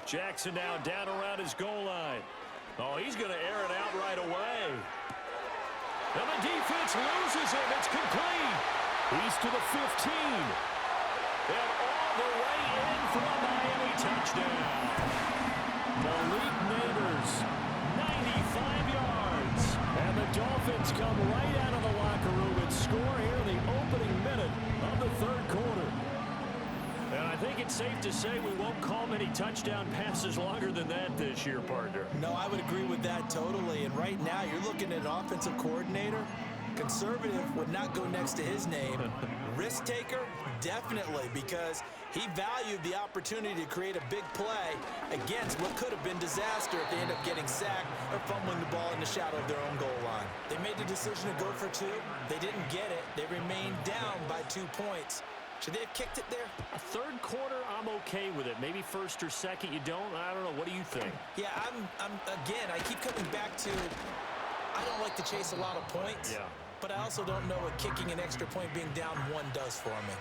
Jackson now down around his goal line. Oh, he's going to air it out right away. And the defense loses him. It's complete. He's to the 15. And all the way in for a Miami touchdown. Malik Neighbors, 95 yards. And the Dolphins come right out of the locker room and score here in the opening minute of the third quarter. And I think it's safe to say we won't call many touchdown passes longer than that this year, partner. No, I would agree with that totally. And right now, you're looking at an offensive coordinator. Conservative would not go next to his name. Risk taker, definitely, because he valued the opportunity to create a big play against what could have been disaster if they end up getting sacked or fumbling the ball in the shadow of their own goal line. They made the decision to go for two. They didn't get it. They remained down by 2 points. Should they have kicked it there? A third quarter, I'm okay with it. Maybe first or second, you don't. I don't know. What do you think? Yeah, again, I keep coming back to I don't like to chase a lot of points. Yeah. But I also don't know what kicking an extra point being down 1 does for me.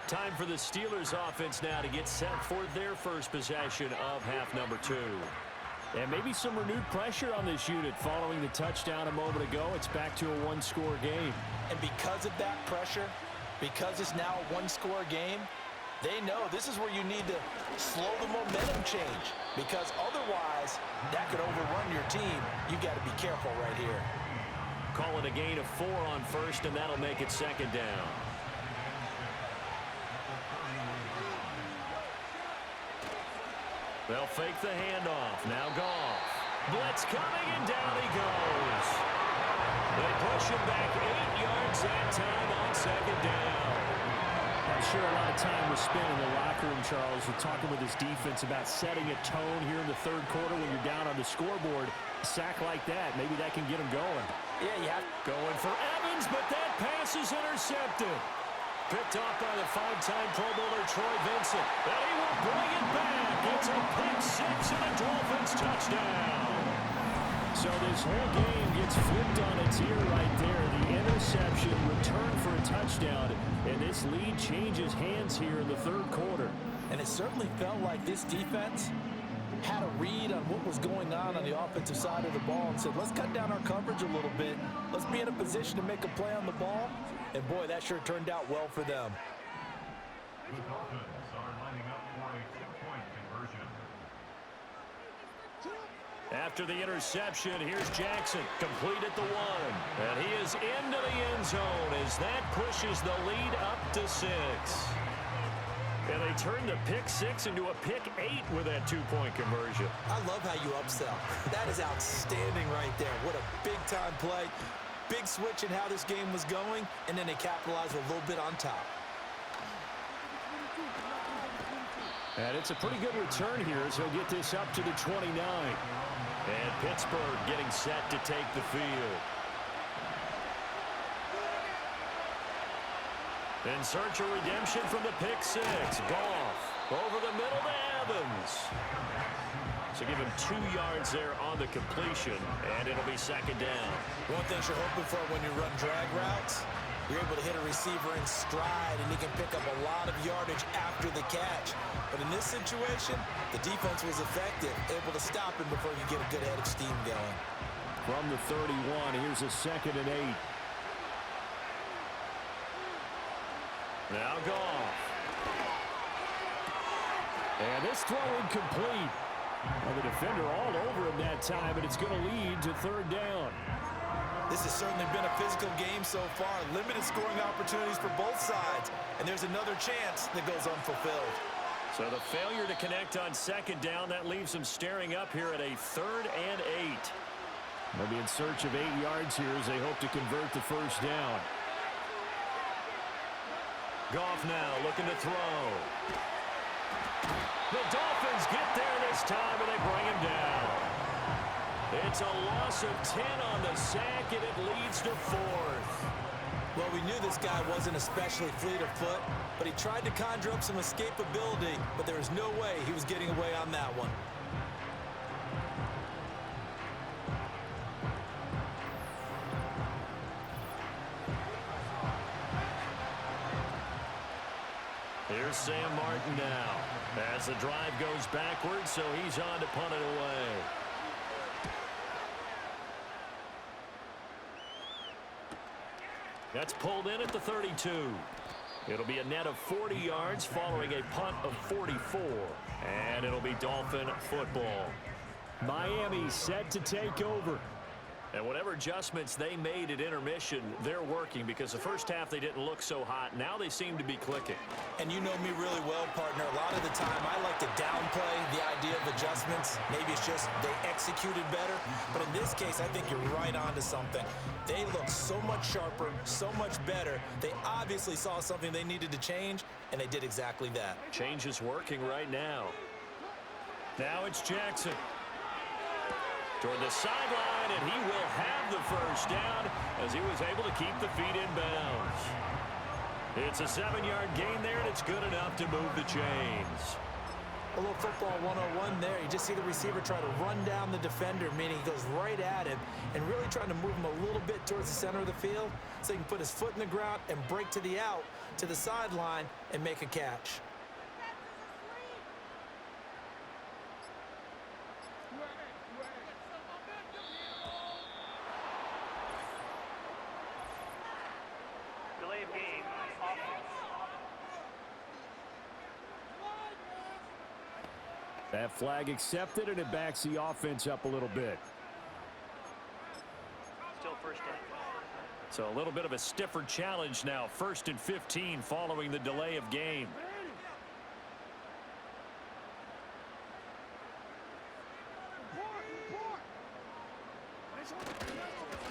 Time for the Steelers offense now to get set for their first possession of half number 2. And maybe some renewed pressure on this unit following the touchdown a moment ago. It's back to a 1-score game. And because of that pressure, because it's now a 1-score game, they know this is where you need to slow the momentum change. Because otherwise, that could overrun your team. You got to be careful right here. Call it a gain of 4 on first, and that'll make it second down. They'll fake the handoff. Now Goff. Blitz coming, and down he goes. They push him back 8 yards that time on second down. I'm sure a lot of time was spent in the locker room, Charles, with talking with his defense about setting a tone here in the third quarter when you're down on the scoreboard. A sack like that, maybe that can get him going. Yeah, you have going for Evans, but that pass is intercepted. Picked off by the 5-time Pro Bowler Troy Vincent. And he will bring it back. It's a pick 6 and a Dolphins touchdown. So this whole game gets flipped on its ear right there. The interception, return for a touchdown, and this lead changes hands here in the third quarter. And it certainly felt like this defense had a read on what was going on the offensive side of the ball and said, let's cut down our coverage a little bit. Let's be in a position to make a play on the ball. And, boy, that sure turned out well for them. The Dolphins are lining up for a 2-point conversion. After the interception, here's Jackson, complete at the 1. And he is into the end zone as that pushes the lead up to 6. And they turn the pick 6 into a pick 8 with that 2-point conversion. I love how you upsell. That is outstanding right there. What a big-time play. Big switch in how this game was going, and then they capitalized a little bit on top. And it's a pretty good return here as he'll get this up to the 29. And Pittsburgh getting set to take the field. In search of redemption from the pick 6. Goff over the middle to Evans. So give him 2 yards there on the completion, and it'll be second down. One thing you're hoping for when you run drag routes, you're able to hit a receiver in stride, and he can pick up a lot of yardage after the catch. But in this situation, the defense was effective, able to stop him before you get a good head of steam going. From the 31, here's a 2nd and 8. Now Goff. And this throw incomplete. Well, the defender all over him that time, and it's going to lead to third down. This has certainly been a physical game so far. Limited scoring opportunities for both sides. And there's another chance that goes unfulfilled. So the failure to connect on second down, that leaves them staring up here at a 3rd and 8. They'll be in search of 8 yards here as they hope to convert the first down. Goff now looking to throw. The Dolphins get there this time, and they bring him down. It's a loss of 10 on the sack, and it leads to 4th. Well, we knew this guy wasn't especially fleet of foot, but he tried to conjure up some escapability, but there was no way he was getting away on that one. Here's Sam Martin now. As the drive goes backwards, so he's on to punt it away. That's pulled in at the 32. It'll be a net of 40 yards following a punt of 44. And it'll be Dolphin football. Miami set to take over. And whatever adjustments they made at intermission, they're working because the first half they didn't look so hot. Now they seem to be clicking. And you know me really well, partner. A lot of the time I like to downplay the idea of adjustments. Maybe it's just they executed better. But in this case, I think you're right on to something. They look so much sharper, so much better. They obviously saw something they needed to change, and they did exactly that. Change is working right now. Now it's Jackson. Toward the sideline, and he will have the first down as he was able to keep the feet in bounds. It's a 7-yard gain there, and it's good enough to move the chains. A little football 101 there. You just see the receiver try to run down the defender, meaning he goes right at him and really trying to move him a little bit towards the center of the field so he can put his foot in the ground and break to the out, to the sideline, and make a catch. That flag accepted, and it backs the offense up a little bit. Still first down. So a little bit of a stiffer challenge now. 1st and 15 following the delay of game.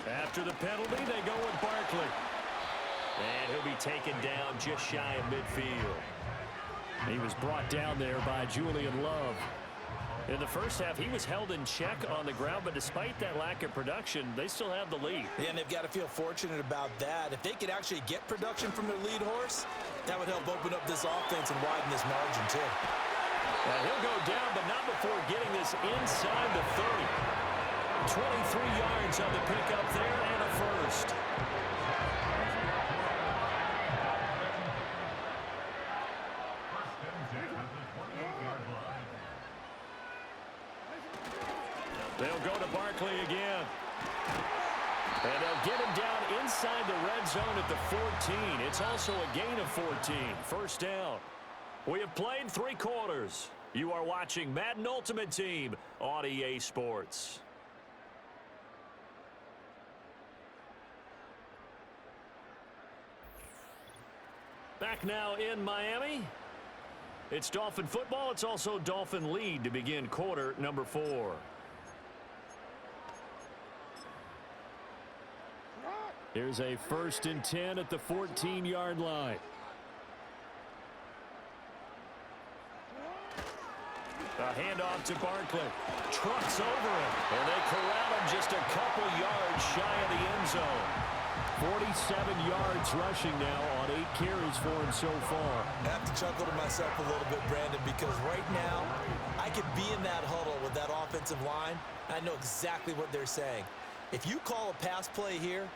After the penalty, they go with Barkley. And he'll be taken down just shy of midfield. He was brought down there by Julian Love. In the first half, he was held in check on the ground, but despite that lack of production, they still have the lead. Yeah, and they've got to feel fortunate about that. If they could actually get production from their lead horse, that would help open up this offense and widen this margin, too. He'll go down, but not before getting this inside the 30. 23 yards on the pickup there and a first. They'll go to Barkley again. And they'll get him down inside the red zone at the 14. It's also a gain of 14. First down. We have played 3 quarters. You are watching Madden Ultimate Team on EA Sports. Back now in Miami. It's Dolphin football. It's also Dolphin lead to begin quarter number 4. Here's a 1st and 10 at the 14-yard line. A handoff to Barkley. Trucks over him. And they corral him just a couple yards shy of the end zone. 47 yards rushing now on 8 carries for him so far. I have to chuckle to myself a little bit, Brandon, because right now I could be in that huddle with that offensive line. I know exactly what they're saying. If you call a pass play here,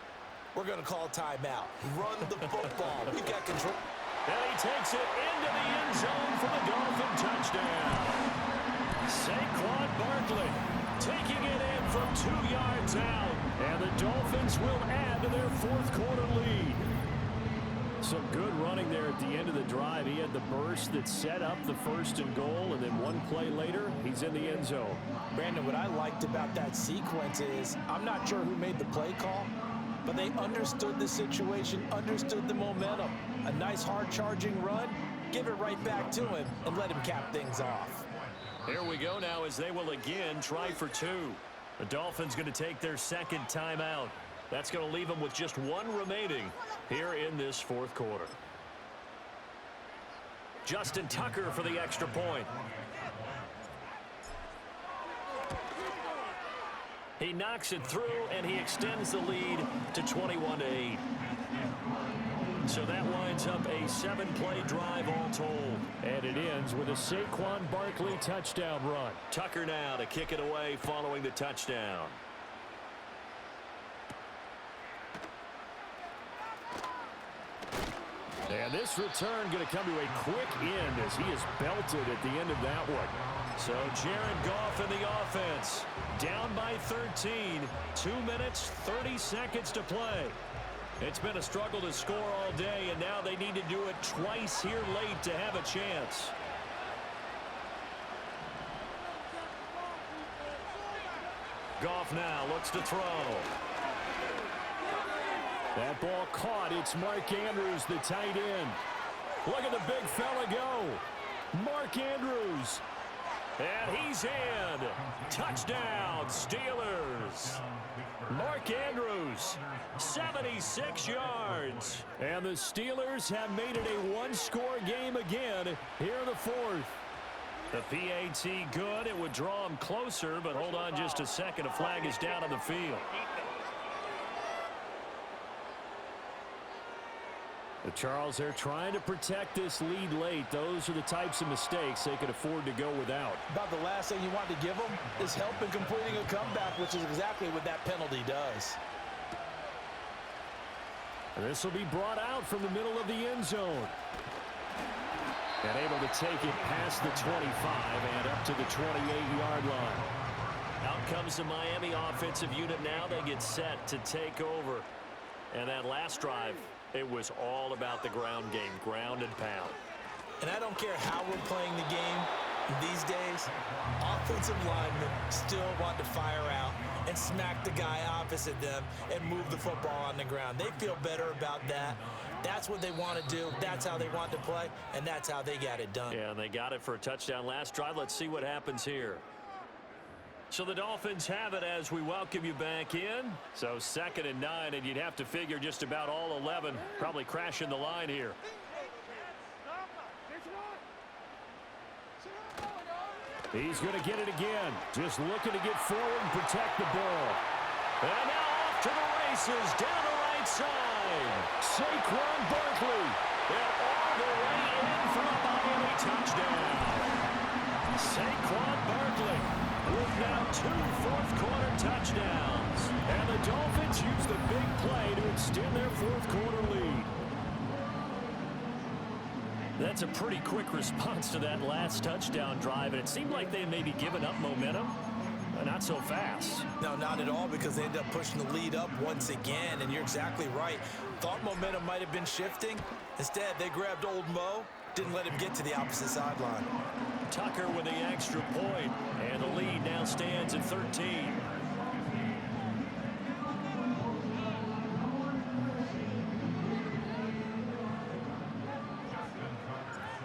we're going to call a timeout. Run the football. We've got control. And he takes it into the end zone for the Dolphin touchdown. Saquon Barkley taking it in from 2 yards out. And the Dolphins will add to their 4th quarter lead. Some good running there at the end of the drive. He had the burst that set up the 1st and goal, and then one play later, he's in the end zone. Brandon, what I liked about that sequence is I'm not sure who made the play call, but they understood the situation, understood the momentum. A nice hard-charging run, give it right back to him, and let him cap things off. Here we go now as they will again try for 2. The Dolphins going to take their 2nd timeout. That's going to leave them with just 1 remaining here in this 4th quarter. Justin Tucker for the extra point. He knocks it through, and he extends the lead to 21-8. So that winds up a 7-play drive all told. And it ends with a Saquon Barkley touchdown run. Tucker now to kick it away following the touchdown. And this return going to come to a quick end as he is belted at the end of that one. So Jared Goff in the offense. Down by 13. 2 minutes, 30 seconds to play. It's been a struggle to score all day, and now they need to do it twice here late to have a chance. Goff now looks to throw. That ball caught. It's Mark Andrews, the tight end. Look at the big fella go. Mark Andrews. And he's in. Touchdown, Steelers. Mark Andrews, 76 yards. And the Steelers have made it a one-score game again here in the fourth. The PAT good. It would draw him closer, but hold on just a second. A flag is down on the field. The Charles, they're trying to protect this lead late. Those are the types of mistakes they could afford to go without. About the last thing you want to give them is help in completing a comeback, which is exactly what that penalty does. This will be brought out from the middle of the end zone. And able to take it past the 25 and up to the 28-yard line. Out comes the Miami offensive unit now. They get set to take over. And that last drive, it was all about the ground game, ground and pound. And I don't care how we're playing the game these days, offensive linemen still want to fire out and smack the guy opposite them and move the football on the ground. They feel better about that. That's what they want to do. That's how they want to play, and that's how they got it done. Yeah, and they got it for a touchdown last drive. Let's see what happens here. So the Dolphins have it as we welcome you back in. So 2nd and 9, and you'd have to figure just about all 11 probably crashing the line here. He's going to get it again. Just looking to get forward and protect the ball. And now off to the races, down the right side. Saquon Barkley. And all the way in for a Miami touchdown. Saquon Barkley with now 2 fourth-quarter touchdowns. And the Dolphins use the big play to extend their fourth-quarter lead. That's a pretty quick response to that last touchdown drive, and it seemed like they may be giving up momentum. Not so fast. No, not at all, because they ended up pushing the lead up once again, and you're exactly right. Thought momentum might have been shifting. Instead, they grabbed old Mo, didn't let him get to the opposite sideline. Tucker with the extra point, and the lead now stands at 13.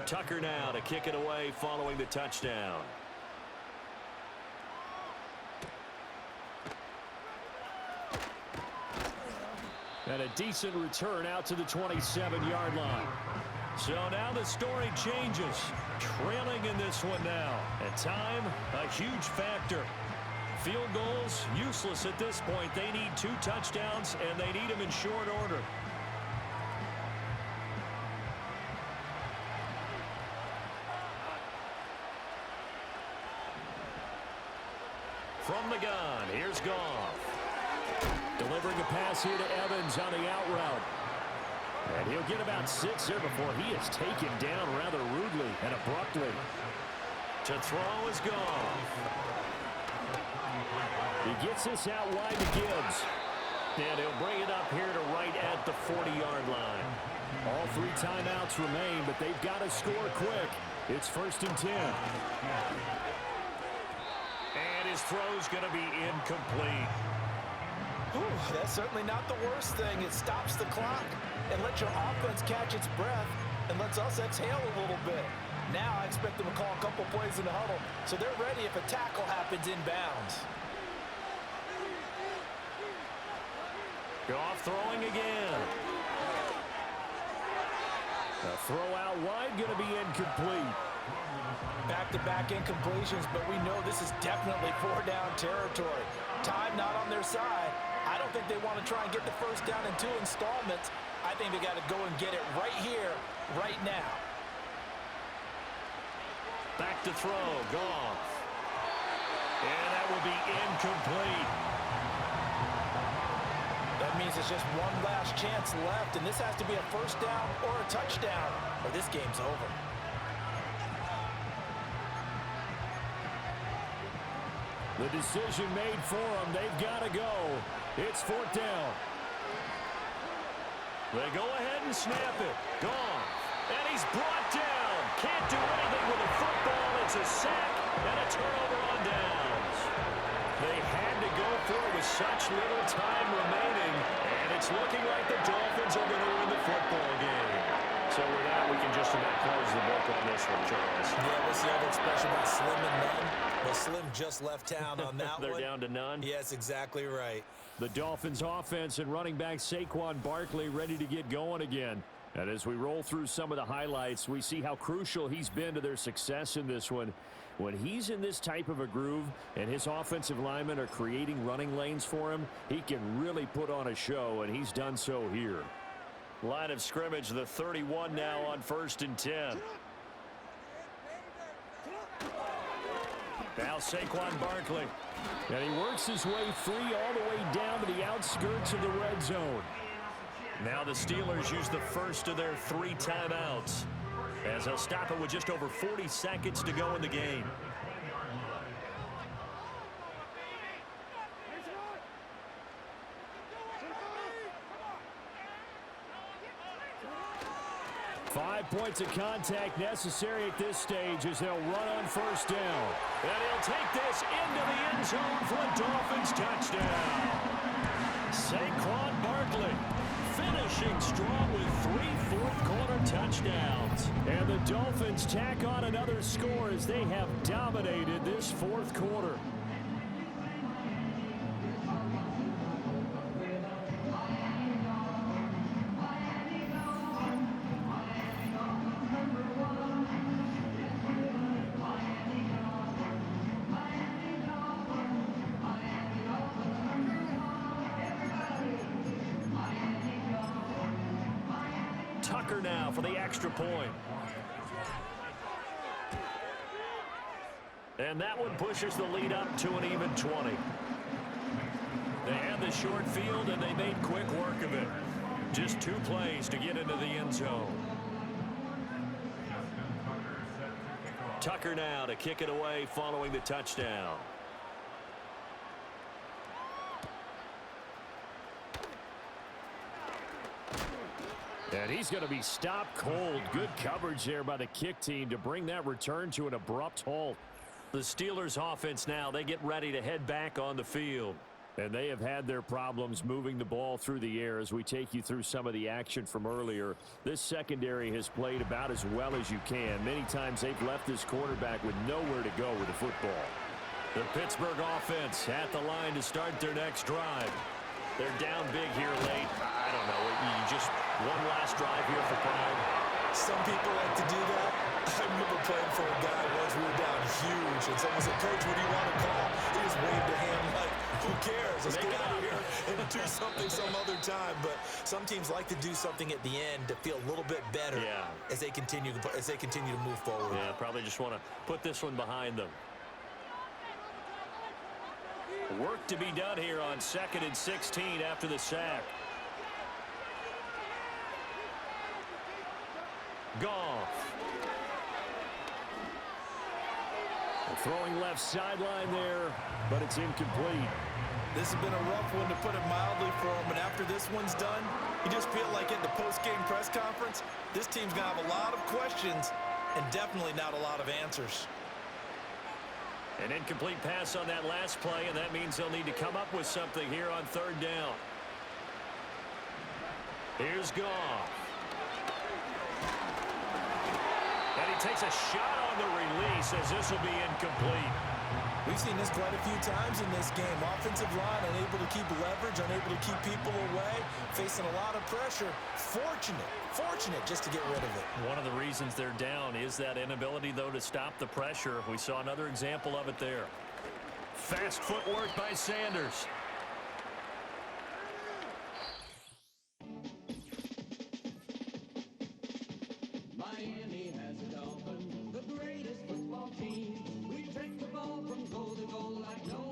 Tucker now to kick it away following the touchdown. And a decent return out to the 27-yard line. So now the story changes. Trailing in this one now. And time, a huge factor. Field goals, useless at this point. They need 2 touchdowns, and they need them in short order. From the gun, here's Goff. Delivering a pass here to Evans on the out route. And he'll get about 6 there before he is taken down rather rudely and abruptly. To throw is Goff. He gets this out wide to Gibbs. And he'll bring it up here to right at the 40-yard line. All 3 timeouts remain, but they've got to score quick. It's 1st and 10. And his throw's going to be incomplete. Ooh, that's certainly not the worst thing. It stops the clock and lets your offense catch its breath and lets us exhale a little bit. Now I expect them to call a couple plays in the huddle, so they're ready if a tackle happens inbounds. Goff throwing again. A throw out wide going to be incomplete. Back-to-back incompletions, but we know this is definitely 4-down territory. Time not on their side. I don't think they want to try and get the first down in 2 installments. I think they got to go and get it right here, right now. Back to throw, Goff. And that will be incomplete. That means it's just one last chance left, and this has to be a first down or a touchdown, or this game's over. The decision made for them. They've got to go. It's fourth down. They go ahead and snap it. Gone. And he's brought down. Can't do anything with the football. It's a sack and a turnover on downs. They had to go for it with such little time remaining, and it's looking like the Dolphins are going to win the football game. So with that, we can just about close the book on this one, Charles. Yeah, what's the other expression about Slim and none? Well, Slim just left town on that They're one. down to none? Yes, exactly right. The Dolphins offense and running back Saquon Barkley ready to get going again. And as we roll through some of the highlights, we see how crucial he's been to their success in this one. When he's in this type of a groove and his offensive linemen are creating running lanes for him, he can really put on a show, and he's done so here. Line of scrimmage, the 31 now on 1st and 10. Now Saquon Barkley. And he works his way free all the way down to the outskirts of the red zone. Now the Steelers use the first of their 3 timeouts, as they'll stop it with just over 40 seconds to go in the game. Five points of contact necessary at this stage as they'll run on first down. And he'll take this into the end zone for a Dolphins touchdown. Saquon Barkley finishing strong with 3 fourth-quarter touchdowns. And the Dolphins tack on another score as they have dominated this fourth quarter. Tucker now for the extra point. And that one pushes the lead up to an even 20. They had the short field, and they made quick work of it. Just 2 plays to get into the end zone. Tucker now to kick it away following the touchdown. And he's going to be stopped cold. Good coverage there by the kick team to bring that return to an abrupt halt. The Steelers offense now, they get ready to head back on the field. And they have had their problems moving the ball through the air as we take you through some of the action from earlier. This secondary has played about as well as you can. Many times they've left this quarterback with nowhere to go with the football. The Pittsburgh offense at the line to start their next drive. They're down big here late. I don't know. You just one last drive here for pride. Some people like to do that. I remember playing for a guy once. We were down huge, and someone said, "Coach, what do you want to call?" He just waved a hand like, "Who cares? Let's get out of here and do something some other time." But some teams like to do something at the end to feel a little bit better as they continue to move forward. Yeah, probably just want to put this one behind them. Work to be done here on 2nd and 16 after the sack. Goff. Throwing left sideline there, but it's incomplete. This has been a rough one, to put it mildly, for him. And after this one's done, you just feel like at the post-game press conference, this team's going to have a lot of questions and definitely not a lot of answers. An incomplete pass on that last play, and that means they'll need to come up with something here on 3rd down. Here's Goff. And he takes a shot on the release as this will be incomplete. We've seen this quite a few times in this game. Offensive line unable to keep leverage, unable to keep people away, facing a lot of pressure. Fortunate just to get rid of it. One of the reasons they're down is that inability, though, to stop the pressure. We saw another example of it there. Fast footwork by Sanders. Miami has a Dolphin, the greatest football team. We take the ball from goal to goal like no